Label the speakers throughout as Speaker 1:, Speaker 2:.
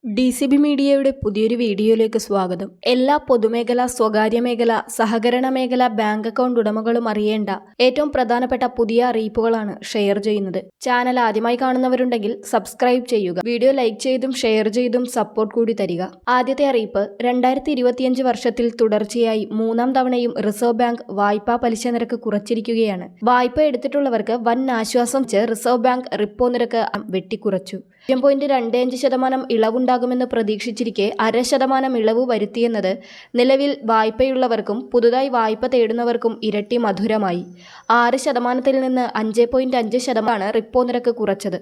Speaker 1: DCB മീഡിയയുടെ പുതിയൊരു വീഡിയോയിലേക്ക് സ്വാഗതം. എല്ലാ പൊതുമേഖല, സ്വകാര്യ മേഖല, സഹകരണ മേഖല ബാങ്ക് അക്കൗണ്ട് ഉടമകളും അറിയേണ്ട ഏറ്റവും പ്രധാനപ്പെട്ട പുതിയ അറിയിപ്പുകളാണ് ഷെയർ ചെയ്യുന്നത്. ചാനൽ ആദ്യമായി കാണുന്നവരുണ്ടെങ്കിൽ സബ്സ്ക്രൈബ് ചെയ്യുക. വീഡിയോ ലൈക്ക് ചെയ്തും ഷെയർ ചെയ്തും സപ്പോർട്ട് കൂടി തരിക. ആദ്യത്തെ അറിയിപ്പ്, 2025 വർഷത്തിൽ തുടർച്ചയായി മൂന്നാം തവണയും റിസർവ് ബാങ്ക് വായ്പാ പലിശ നിരക്ക് കുറച്ചിരിക്കുകയാണ്. വായ്പ എടുത്തിട്ടുള്ളവർക്ക് വൻ ആശ്വാസം റിസർവ് ബാങ്ക് റിപ്പോ നിരക്ക് വെട്ടിക്കുറച്ചു. 0.25% ഇളവുണ്ടാകുമെന്ന് പ്രതീക്ഷിച്ചിരിക്കെ 0.5% ഇളവ് വരുത്തിയെന്നത് നിലവിൽ വായ്പയുള്ളവർക്കും പുതുതായി വായ്പ തേടുന്നവർക്കും ഇരട്ടി മധുരമായി. 6%-ൽ നിന്ന് 5.5% റിപ്പോ നിരക്ക് കുറച്ചത്.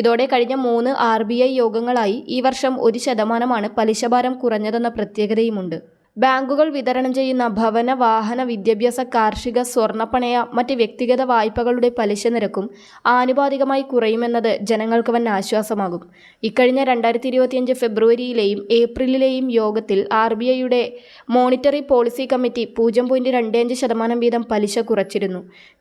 Speaker 1: ഇതോടെ കഴിഞ്ഞ 3 RBI യോഗങ്ങളായി ഈ വർഷം 1% പലിശഭാരം കുറഞ്ഞതെന്ന പ്രത്യേകതയുമുണ്ട്. ബാങ്കുകൾ വിതരണം ചെയ്യുന്ന ഭവന, വാഹന, വിദ്യാഭ്യാസ, കാർഷിക, സ്വർണ്ണപ്പണയ, മറ്റ് വ്യക്തിഗത വായ്പകളുടെ പലിശ നിരക്കും ആനുപാതികമായി കുറയുമെന്നത് ജനങ്ങൾക്ക് വൻ ആശ്വാസമാകും. ഇക്കഴിഞ്ഞ 2025 ഫെബ്രുവരിയിലെയും ഏപ്രിലിലെയും യോഗത്തിൽ RBIയുടെ മോണിറ്ററി പോളിസി കമ്മിറ്റി 0.25% വീതം പലിശ കുറച്ചിരുന്നു.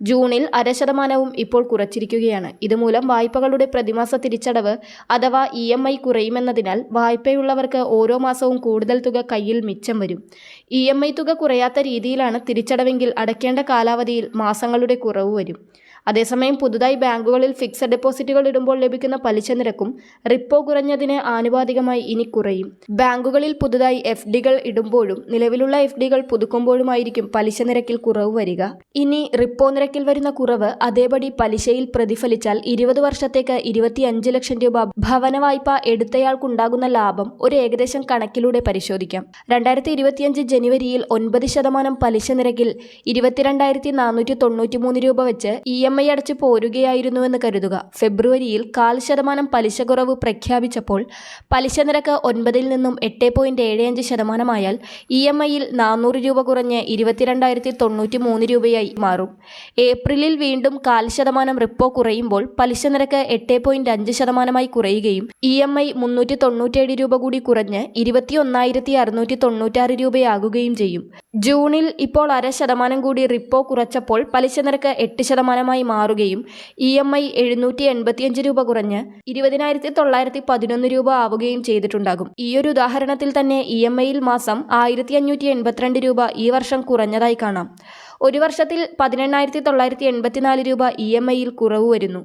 Speaker 1: ജൂണിൽ 0.5%വും ഇപ്പോൾ കുറച്ചിരിക്കുകയാണ്. ഇതുമൂലം വായ്പകളുടെ പ്രതിമാസ തിരിച്ചടവ് അഥവാ EMI കുറയുമെന്നതിനാൽ വായ്പയുള്ളവർക്ക് ഓരോ മാസവും കൂടുതൽ തുക കയ്യിൽ മിച്ചം വരും. EMI തുക കുറയാത്ത രീതിയിലാണ് തിരിച്ചടവെങ്കിൽ അടയ്ക്കേണ്ട കാലാവധിയിൽ മാസങ്ങളുടെ കുറവ് വരും. അതേസമയം പുതുതായി ബാങ്കുകളിൽ ഫിക്സഡ് ഡെപ്പോസിറ്റുകൾ ഇടുമ്പോൾ ലഭിക്കുന്ന പലിശ നിരക്കും റിപ്പോ കുറഞ്ഞതിന് ആനുപാതികമായി ഇനി കുറയും. ബാങ്കുകളിൽ പുതുതായി FDകൾ ഇടുമ്പോഴും നിലവിലുള്ള FDകൾ പുതുക്കുമ്പോഴുമായിരിക്കും പലിശ നിരക്കിൽ കുറവ് വരിക. ഇനി റിപ്പോ നിരക്കിൽ വരുന്ന കുറവ് അതേപടി പലിശയിൽ പ്രതിഫലിച്ചാൽ 20 വർഷത്തേക്ക് 25 ലക്ഷം രൂപ ഭവന വായ്പ എടുത്തയാൾക്കുണ്ടാകുന്ന ലാഭം ഒരു ഏകദേശം കണക്കിലൂടെ പരിശോധിക്കാം. 2025 ജനുവരിയിൽ 9% പലിശ നിരക്കിൽ 22,493 രൂപ വെച്ച് EMI അടച്ച് പോരുകയായിരുന്നുവെന്ന് കരുതുക. ഫെബ്രുവരിയിൽ 0.5% പലിശ കുറവ് പ്രഖ്യാപിച്ചപ്പോൾ പലിശ നിരക്ക് 9-ൽ നിന്നും 8.75% ആയാൽ EMIയിൽ 400 രൂപ കുറഞ്ഞ് 22,093 രൂപയായി മാറും. ഏപ്രിലിൽ വീണ്ടും 0.5% റിപ്പോ കുറയുമ്പോൾ പലിശ നിരക്ക് 8.5% കുറയുകയും EMI 397 രൂപ കൂടി കുറഞ്ഞ് 21,696 രൂപയാകുകയും ചെയ്യും. ജൂണിൽ ഇപ്പോൾ 0.5% കൂടി റിപ്പോ കുറച്ചപ്പോൾ പലിശ നിരക്ക് 8% മാറുകയും EMI 785 രൂപ കുറഞ്ഞ് 20,911 രൂപ ആവുകയും ചെയ്തിട്ടുണ്ടാകും. ഈയൊരു ഉദാഹരണത്തിൽ തന്നെ EMIയിൽ മാസം 1,582 രൂപ ഈ വർഷം കുറഞ്ഞതായി കാണാം. ഒരു വർഷത്തിൽ 18,984 രൂപ EMIയിൽ കുറവ് വരുന്നു.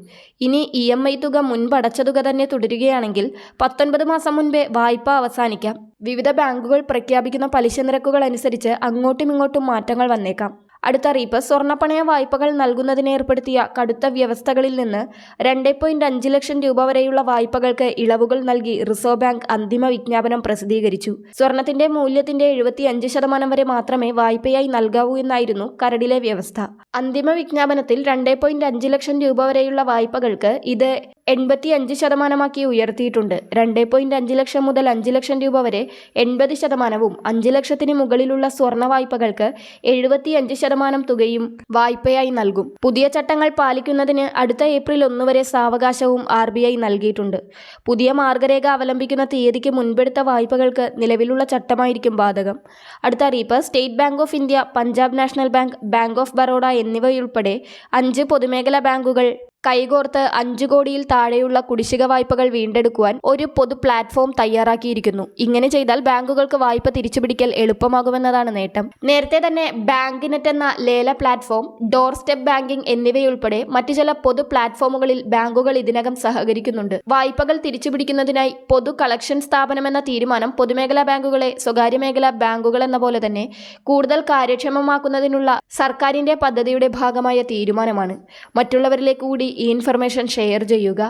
Speaker 1: ഇനി EMI തുക മുൻപടച്ച തുക തന്നെ തുടരുകയാണെങ്കിൽ 19 മാസം മുൻപേ വായ്പ അവസാനിക്കാം. വിവിധ ബാങ്കുകൾ പ്രഖ്യാപിക്കുന്ന പലിശ നിരക്കുകൾ അനുസരിച്ച് അങ്ങോട്ടും ഇങ്ങോട്ടും മാറ്റങ്ങൾ വന്നേക്കാം. അടുത്ത അറിയിപ്പ്, സ്വർണ്ണപ്പണയ വായ്പകൾ നൽകുന്നതിന് ഏർപ്പെടുത്തിയ കടുത്ത വ്യവസ്ഥകളിൽ നിന്ന് 2.5 ലക്ഷം രൂപ വരെയുള്ള വായ്പകൾക്ക് ഇളവുകൾ നൽകി റിസർവ് ബാങ്ക് അന്തിമ വിജ്ഞാപനം പ്രസിദ്ധീകരിച്ചു. സ്വർണത്തിന്റെ മൂല്യത്തിന്റെ 75% വരെ മാത്രമേ വായ്പയായി നൽകാവൂ എന്നായിരുന്നു കരടിലെ വ്യവസ്ഥ. അന്തിമ വിജ്ഞാപനത്തിൽ 2.5 ലക്ഷം രൂപ വരെയുള്ള വായ്പകൾക്ക് ഇത് 85% ഉയർത്തിയിട്ടുണ്ട്. 2.5 ലക്ഷം മുതൽ 5 ലക്ഷം രൂപ വരെ 80%വും 5 ലക്ഷത്തിന് മുകളിലുള്ള സ്വർണ്ണ വായ്പകൾക്ക് 75% തുകയും വായ്പയായി നൽകും. പുതിയ ചട്ടങ്ങൾ പാലിക്കുന്നതിന് അടുത്ത ഏപ്രിൽ 1 വരെ സാവകാശവും RBI നൽകിയിട്ടുണ്ട്. പുതിയ മാർഗരേഖ അവലംബിക്കുന്ന തീയതിക്ക് മുൻപെടുത്ത വായ്പകൾക്ക് നിലവിലുള്ള ചട്ടമായിരിക്കും ബാധകം. അടുത്ത അറിയിപ്പ്, state bank of India, Punjab national bank, bank of Baroda എന്നിവയുൾപ്പെടെ 5 പൊതുമേഖലാ ബാങ്കുകൾ കൈകോർത്ത് 5 കോടിയിൽ താഴെയുള്ള കുടിശ്ശിക വായ്പകൾ വീണ്ടെടുക്കുവാൻ ഒരു പൊതു പ്ലാറ്റ്ഫോം തയ്യാറാക്കിയിരിക്കുന്നു. ഇങ്ങനെ ചെയ്താൽ ബാങ്കുകൾക്ക് വായ്പ തിരിച്ചുപിടിക്കൽ എളുപ്പമാകുമെന്നതാണ് നേട്ടം. നേരത്തെ തന്നെ ബാങ്ക് നെറ്റ് എന്ന ലേല പ്ലാറ്റ്ഫോം, ഡോർ സ്റ്റെപ്പ് ബാങ്കിംഗ് എന്നിവയുൾപ്പെടെ മറ്റു ചില പൊതു പ്ലാറ്റ്ഫോമുകളിൽ ബാങ്കുകൾ ഇതിനകം സഹകരിക്കുന്നുണ്ട്. വായ്പകൾ തിരിച്ചുപിടിക്കുന്നതിനായി പൊതു കളക്ഷൻ സ്ഥാപനമെന്ന തീരുമാനം പൊതുമേഖലാ ബാങ്കുകളെ സ്വകാര്യ മേഖലാ ബാങ്കുകൾ എന്ന പോലെ തന്നെ കൂടുതൽ കാര്യക്ഷമമാക്കുന്നതിനുള്ള സർക്കാരിന്റെ പദ്ധതിയുടെ ഭാഗമായ തീരുമാനമാണ്. മറ്റുള്ളവരിലേക്ക് കൂടി ഈ ഇൻഫർമേഷൻ ഷെയർ ചെയ്യുക.